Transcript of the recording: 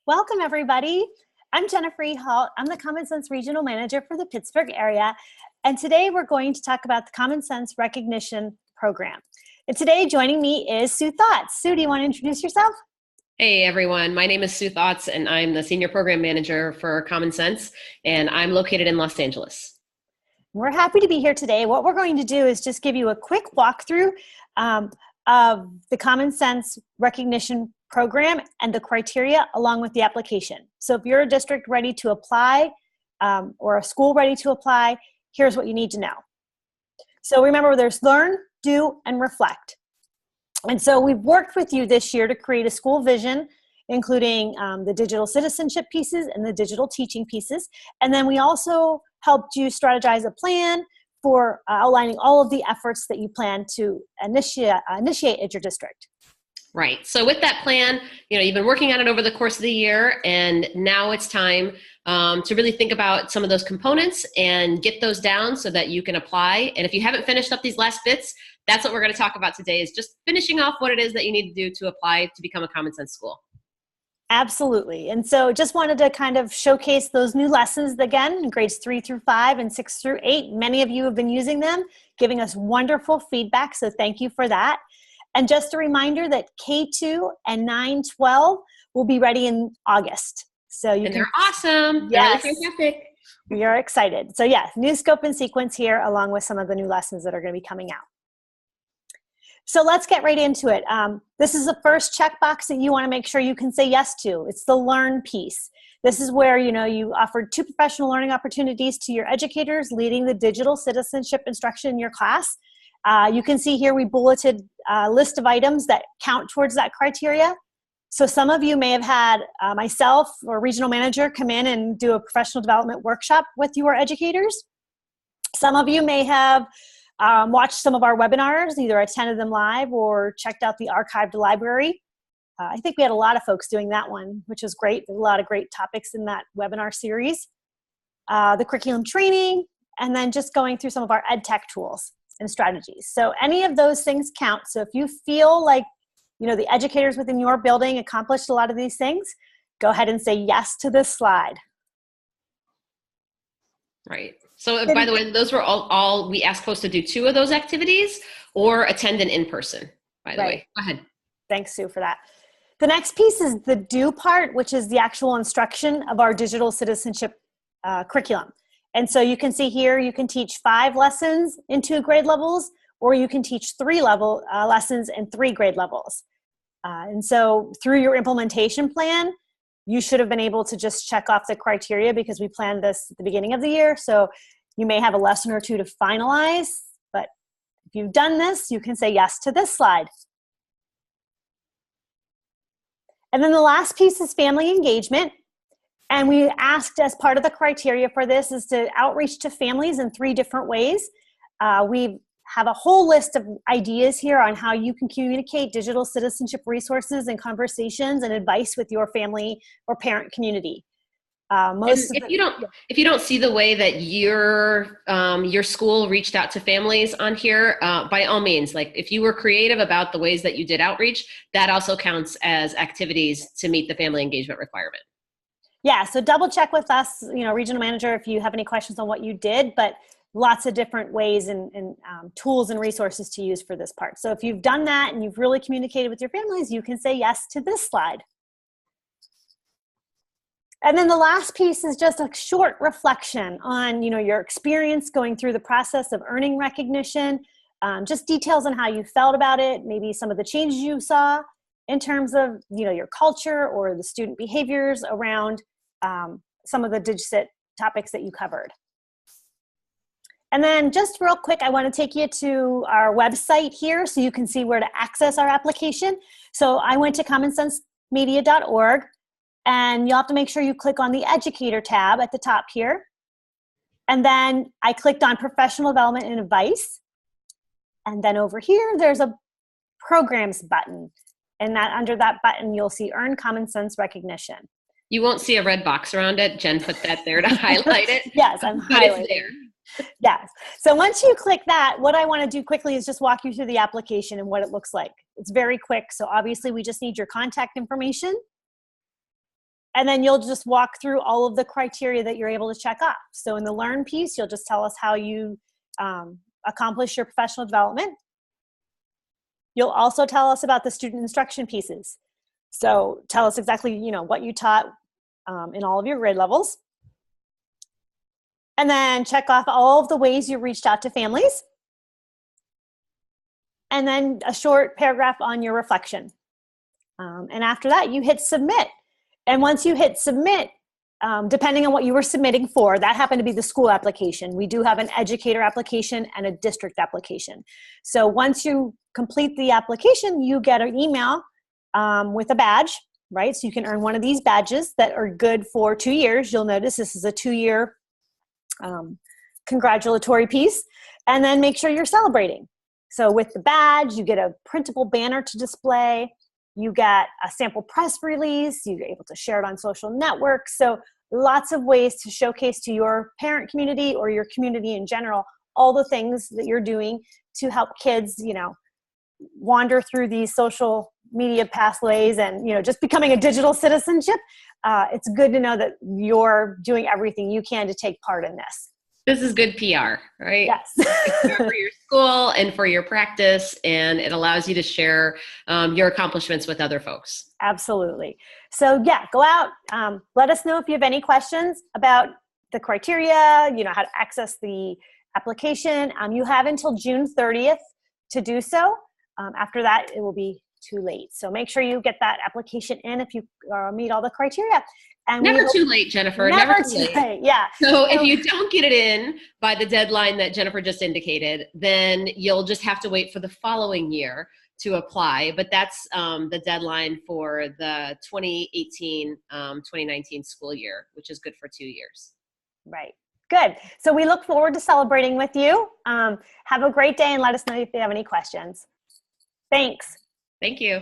Welcome, everybody. I'm Jennifer E. Halt. I'm the Common Sense Regional Manager for the Pittsburgh area. And today we're going to talk about the Common Sense Recognition Program. And today joining me is Sue Thoughts. Sue, do you want to introduce yourself? Hey everyone, my name is Sue Thoughts and I'm the Senior Program Manager for Common Sense and I'm located in Los Angeles. We're happy to be here today. What we're going to do is just give you a quick walkthrough of the Common Sense Recognition Program and the criteria along with the application. So if you're a district ready to apply or a school ready to apply, here's what you need to know. So remember, there's learn, do, and reflect. And so we've worked with you this year to create a school vision, including the digital citizenship pieces and the digital teaching pieces. And then we also helped you strategize a plan for outlining all of the efforts that you plan to initiate at your district. Right. So with that plan, you've been working on it over the course of the year, and now it's time to really think about some of those components and get those down so that you can apply. And if you haven't finished up these last bits, that's what we're going to talk about today, is just finishing off what it is that you need to do to apply to become a Common Sense school. Absolutely. And so just wanted to kind of showcase those new lessons again, grades 3 through 5 and 6 through 8. Many of you have been using them, giving us wonderful feedback. So thank you for that. And just a reminder that K2 and 9-12 will be ready in August. So they're awesome. Yes. They're really fantastic. We are excited. So yeah, new scope and sequence here, along with some of the new lessons that are going to be coming out. So let's get right into it. This is the first checkbox that you want to make sure you can say yes to. It's the learn piece. This is where, you offered 2 professional learning opportunities to your educators leading the digital citizenship instruction in your class. You can see here we bulleted a list of items that count towards that criteria. So some of you may have had myself or regional manager come in and do a professional development workshop with your educators. Some of you may have watched some of our webinars, either attended them live or checked out the archived library. I think we had a lot of folks doing that one, which was great. There's a lot of great topics in that webinar series. The curriculum training, and then just going through some of our ed tech tools and strategies. So any of those things count. So if you feel like, the educators within your building accomplished a lot of these things, go ahead and say yes to this slide. Right. So by the way, those were all we asked folks to do 2 of those activities or attend an in-person, by the way. Go ahead. Thanks, Sue, for that. The next piece is the do part, which is the actual instruction of our digital citizenship curriculum. And so you can see here, you can teach 5 lessons in 2 grade levels, or you can teach 3 lessons in 3 grade levels. And so through your implementation plan, you should have been able to just check off the criteria because we planned this at the beginning of the year. So you may have a lesson or 2 to finalize, but if you've done this, you can say yes to this slide. And then the last piece is family engagement. And we asked, as part of the criteria for this, is to outreach to families in 3 different ways. We have a whole list of ideas here on how you can communicate digital citizenship resources and conversations and advice with your family or parent community. If you don't see the way that your school reached out to families on here, by all means, like if you were creative about the ways that you did outreach, that also counts as activities to meet the family engagement requirement. Yeah, so double check with us, regional manager, if you have any questions on what you did, but lots of different ways and tools and resources to use for this part. So if you've done that and you've really communicated with your families, you can say yes to this slide. And then the last piece is just a short reflection on, your experience going through the process of earning recognition, just details on how you felt about it, maybe some of the changes you saw in terms of, your culture or the student behaviors around some of the DigCit topics that you covered. And then just real quick, I want to take you to our website here so you can see where to access our application. So I went to commonsensemedia.org, and you'll have to make sure you click on the Educator tab at the top here. And then I clicked on Professional Development and Advice. And then over here, there's a Programs button. And under that button, you'll see Earn Common Sense Recognition. You won't see a red box around it. Jen put that there to highlight it. Yes, I'm highlighting. It's there. Yes. So once you click that, what I want to do quickly is just walk you through the application and what it looks like. It's very quick. So obviously we just need your contact information. And then you'll just walk through all of the criteria that you're able to check off. So in the learn piece, you'll just tell us how you accomplish your professional development. You'll also tell us about the student instruction pieces. So tell us exactly, what you taught in all of your grade levels. And then check off all of the ways you reached out to families. And then a short paragraph on your reflection. And after that, you hit submit. And once you hit submit, depending on what you were submitting for, that happened to be the school application. We do have an educator application and a district application. So once you complete the application, you get an email with a badge, right? So you can earn one of these badges that are good for 2 years. You'll notice this is a 2-year congratulatory piece. And then make sure you're celebrating. So with the badge, you get a printable banner to display. You get a sample press release. You're able to share it on social networks. So lots of ways to showcase to your parent community or your community in general all the things that you're doing to help kids, wander through these social media pathways and, just becoming a digital citizenship. It's good to know that you're doing everything you can to take part in this. This is good PR, right? Yes. It's for your school and for your practice, and it allows you to share your accomplishments with other folks. Absolutely. So yeah, go out. Let us know if you have any questions about the criteria, how to access the application. You have until June 30th to do so. After that, it will be too late. So make sure you get that application in if you meet all the criteria. And never too late, Jennifer. Never too late. Yeah. So if you don't get it in by the deadline that Jennifer just indicated, then you'll just have to wait for the following year to apply. But that's the deadline for the 2018-2019 school year, which is good for 2 years. Right. Good. So we look forward to celebrating with you. Have a great day and let us know if you have any questions. Thanks. Thank you.